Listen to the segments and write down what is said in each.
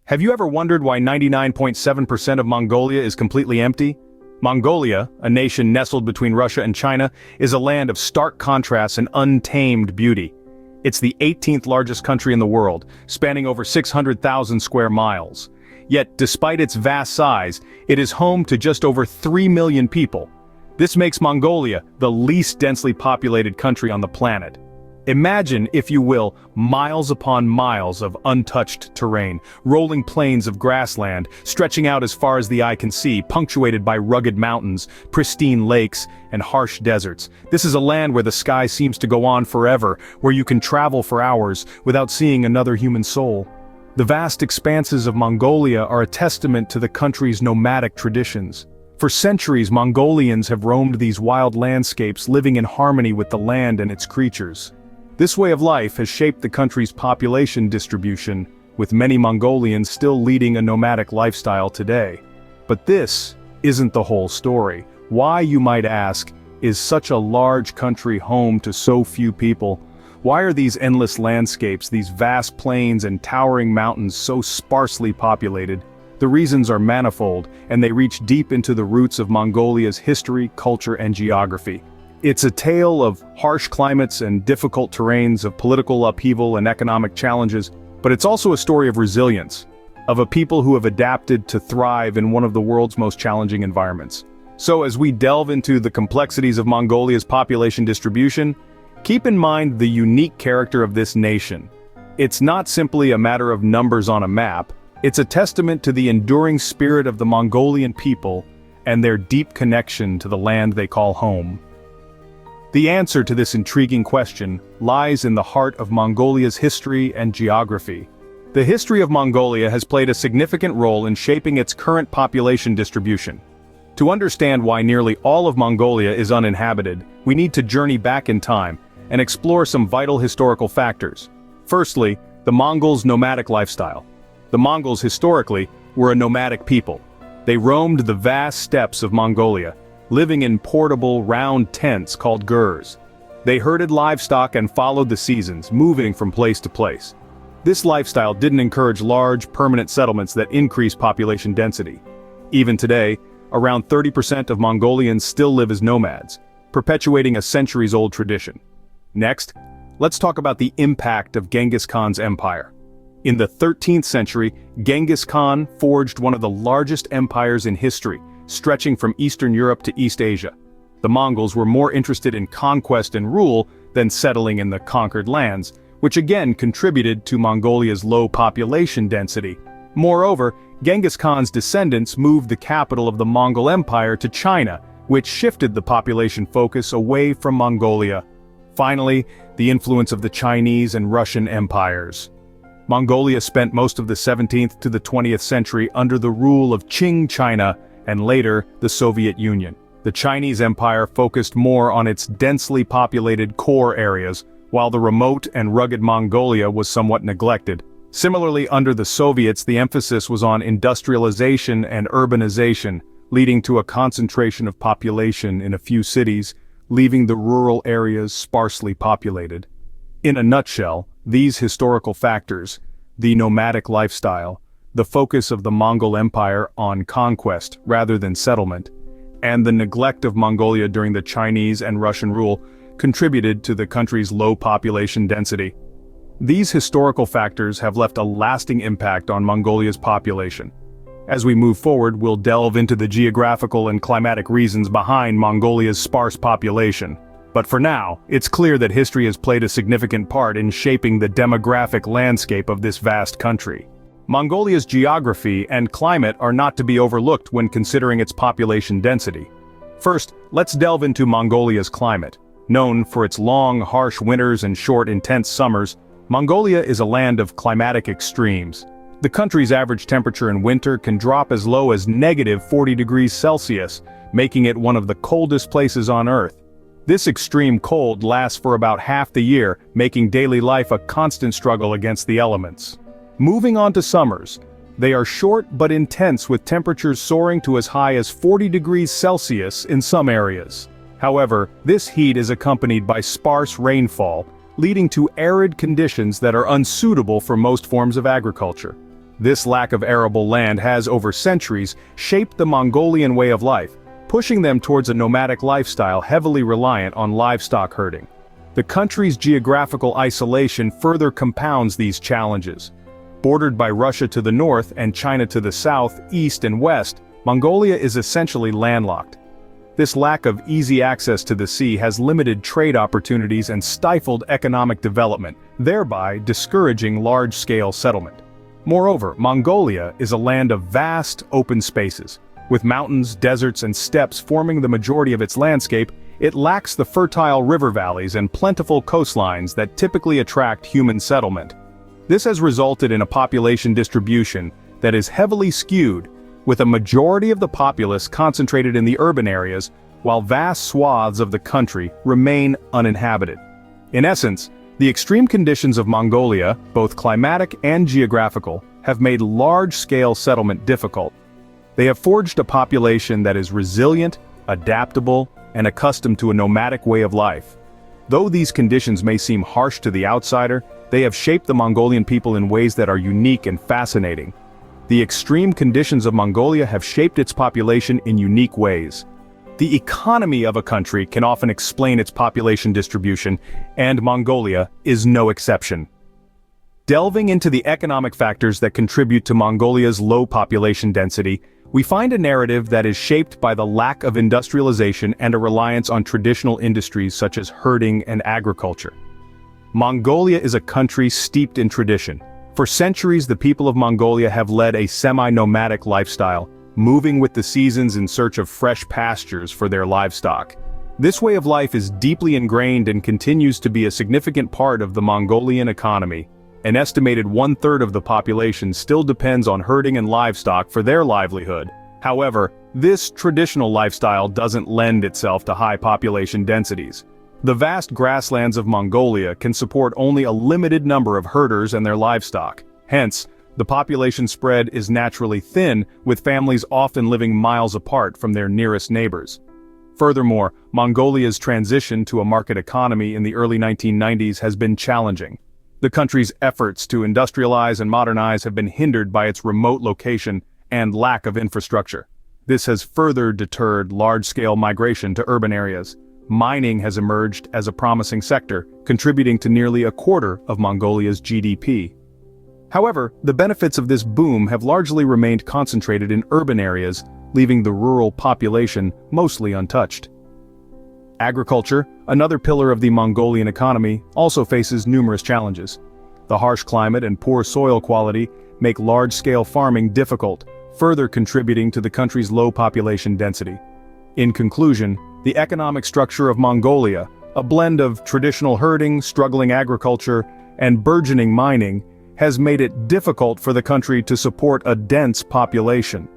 Have you ever wondered why 99.7% of Mongolia is completely empty? Mongolia, a nation nestled between Russia and China, is a land of stark contrasts and untamed beauty. It's the 18th largest country in the world, spanning over 600,000 square miles. Yet, despite its vast size, it is home to just over 3 million people. This makes Mongolia the least densely populated country on the planet. Imagine, if you will, miles upon miles of untouched terrain, rolling plains of grassland, stretching out as far as the eye can see, punctuated by rugged mountains, pristine lakes, and harsh deserts. This is a land where the sky seems to go on forever, where you can travel for hours without seeing another human soul. The vast expanses of Mongolia are a testament to the country's nomadic traditions. For centuries, Mongolians have roamed these wild landscapes, living in harmony with the land and its creatures. This way of life has shaped the country's population distribution, with many Mongolians still leading a nomadic lifestyle today. But this isn't the whole story. Why, you might ask, is such a large country home to so few people? Why are these endless landscapes, these vast plains and towering mountains so sparsely populated? The reasons are manifold, and they reach deep into the roots of Mongolia's history, culture, and geography. It's a tale of harsh climates and difficult terrains, of political upheaval and economic challenges, but it's also a story of resilience, of a people who have adapted to thrive in one of the world's most challenging environments. So as we delve into the complexities of Mongolia's population distribution, keep in mind the unique character of this nation. It's not simply a matter of numbers on a map, it's a testament to the enduring spirit of the Mongolian people and their deep connection to the land they call home. The answer to this intriguing question lies in the heart of Mongolia's history and geography. The history of Mongolia has played a significant role in shaping its current population distribution. To understand why nearly all of Mongolia is uninhabited, we need to journey back in time and explore some vital historical factors. Firstly, the Mongols' nomadic lifestyle. The Mongols historically were a nomadic people. They roamed the vast steppes of Mongolia, living in portable, round tents called gurs. They herded livestock and followed the seasons, moving from place to place. This lifestyle didn't encourage large, permanent settlements that increase population density. Even today, around 30% of Mongolians still live as nomads, perpetuating a centuries-old tradition. Next, let's talk about the impact of Genghis Khan's empire. In the 13th century, Genghis Khan forged one of the largest empires in history, stretching from Eastern Europe to East Asia. The Mongols were more interested in conquest and rule than settling in the conquered lands, which again contributed to Mongolia's low population density. Moreover, Genghis Khan's descendants moved the capital of the Mongol Empire to China, which shifted the population focus away from Mongolia. Finally, the influence of the Chinese and Russian empires. Mongolia spent most of the 17th to the 20th century under the rule of Qing China, and later, the Soviet Union. The Chinese Empire focused more on its densely populated core areas, while the remote and rugged Mongolia was somewhat neglected. Similarly, under the Soviets, the emphasis was on industrialization and urbanization, leading to a concentration of population in a few cities, leaving the rural areas sparsely populated. In a nutshell, these historical factors, the nomadic lifestyle, the focus of the Mongol Empire on conquest rather than settlement, and the neglect of Mongolia during the Chinese and Russian rule contributed to the country's low population density. These historical factors have left a lasting impact on Mongolia's population. As we move forward, we'll delve into the geographical and climatic reasons behind Mongolia's sparse population. But for now, it's clear that history has played a significant part in shaping the demographic landscape of this vast country. Mongolia's geography and climate are not to be overlooked when considering its population density. First, let's delve into Mongolia's climate. Known for its long, harsh winters and short, intense summers, Mongolia is a land of climatic extremes. The country's average temperature in winter can drop as low as -40 degrees Celsius, making it one of the coldest places on Earth. This extreme cold lasts for about half the year, making daily life a constant struggle against the elements. Moving on to summers, they are short but intense, with temperatures soaring to as high as 40 degrees Celsius in some areas. However, this heat is accompanied by sparse rainfall, leading to arid conditions that are unsuitable for most forms of agriculture. This lack of arable land has, over centuries, shaped the Mongolian way of life, pushing them towards a nomadic lifestyle heavily reliant on livestock herding. The country's geographical isolation further compounds these challenges. Bordered by Russia to the north and China to the south, east and west, Mongolia is essentially landlocked. This lack of easy access to the sea has limited trade opportunities and stifled economic development, thereby discouraging large-scale settlement. Moreover, Mongolia is a land of vast, open spaces. With mountains, deserts, and steppes forming the majority of its landscape, it lacks the fertile river valleys and plentiful coastlines that typically attract human settlement. This has resulted in a population distribution that is heavily skewed, with a majority of the populace concentrated in the urban areas, while vast swaths of the country remain uninhabited. In essence, the extreme conditions of Mongolia, both climatic and geographical, have made large-scale settlement difficult. They have forged a population that is resilient, adaptable, and accustomed to a nomadic way of life. Though these conditions may seem harsh to the outsider, they have shaped the Mongolian people in ways that are unique and fascinating. The extreme conditions of Mongolia have shaped its population in unique ways. The economy of a country can often explain its population distribution, and Mongolia is no exception. Delving into the economic factors that contribute to Mongolia's low population density, we find a narrative that is shaped by the lack of industrialization and a reliance on traditional industries such as herding and agriculture. Mongolia is a country steeped in tradition. For centuries, the people of Mongolia have led a semi-nomadic lifestyle, moving with the seasons in search of fresh pastures for their livestock. This way of life is deeply ingrained and continues to be a significant part of the Mongolian economy. An estimated one-third of the population still depends on herding and livestock for their livelihood. However, this traditional lifestyle doesn't lend itself to high population densities. The vast grasslands of Mongolia can support only a limited number of herders and their livestock. Hence, the population spread is naturally thin, with families often living miles apart from their nearest neighbors. Furthermore, Mongolia's transition to a market economy in the early 1990s has been challenging. The country's efforts to industrialize and modernize have been hindered by its remote location and lack of infrastructure. This has further deterred large-scale migration to urban areas. Mining has emerged as a promising sector, contributing to nearly a quarter of Mongolia's GDP. However, the benefits of this boom have largely remained concentrated in urban areas, leaving the rural population mostly untouched. Agriculture, another pillar of the Mongolian economy, also faces numerous challenges. The harsh climate and poor soil quality make large-scale farming difficult, further contributing to the country's low population density. In conclusion, the economic structure of Mongolia, a blend of traditional herding, struggling agriculture, and burgeoning mining, has made it difficult for the country to support a dense population.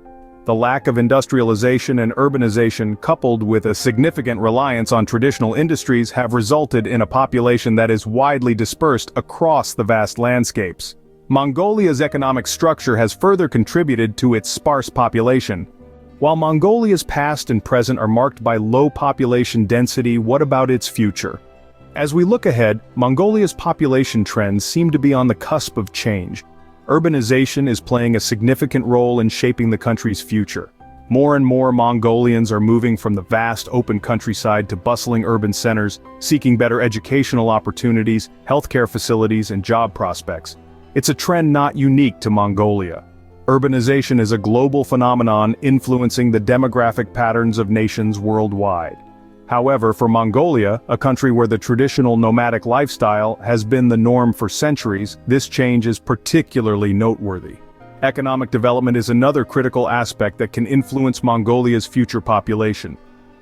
The lack of industrialization and urbanization, coupled with a significant reliance on traditional industries, have resulted in a population that is widely dispersed across the vast landscapes. Mongolia's economic structure has further contributed to its sparse population. While Mongolia's past and present are marked by low population density, what about its future? As we look ahead, Mongolia's population trends seem to be on the cusp of change. Urbanization is playing a significant role in shaping the country's future. More and more Mongolians are moving from the vast open countryside to bustling urban centers, seeking better educational opportunities, healthcare facilities, and job prospects. It's a trend not unique to Mongolia. Urbanization is a global phenomenon influencing the demographic patterns of nations worldwide. However, for Mongolia, a country where the traditional nomadic lifestyle has been the norm for centuries, this change is particularly noteworthy. Economic development is another critical aspect that can influence Mongolia's future population.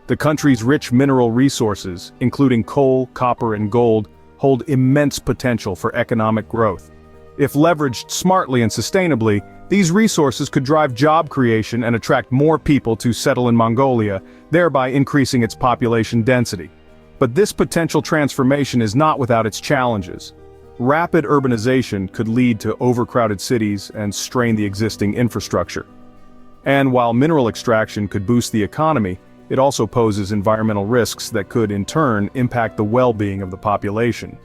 The country's rich mineral resources, including coal, copper, and gold, hold immense potential for economic growth. If leveraged smartly and sustainably, these resources could drive job creation and attract more people to settle in Mongolia, thereby increasing its population density. But this potential transformation is not without its challenges. Rapid urbanization could lead to overcrowded cities and strain the existing infrastructure. And while mineral extraction could boost the economy, it also poses environmental risks that could, in turn, impact the well-being of the population.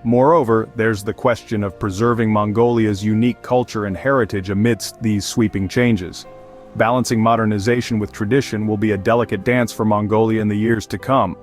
Moreover, there's the question of preserving Mongolia's unique culture and heritage amidst these sweeping changes. Balancing modernization with tradition will be a delicate dance for Mongolia in the years to come.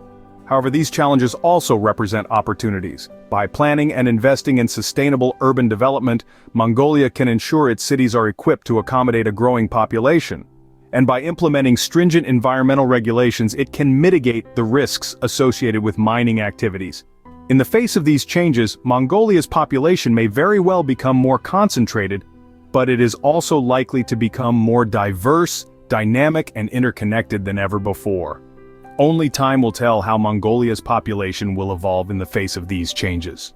However, these challenges also represent opportunities. By planning and investing in sustainable urban development, Mongolia can ensure its cities are equipped to accommodate a growing population. And by implementing stringent environmental regulations, it can mitigate the risks associated with mining activities. In the face of these changes, Mongolia's population may very well become more concentrated, but it is also likely to become more diverse, dynamic, and interconnected than ever before. Only time will tell how Mongolia's population will evolve in the face of these changes.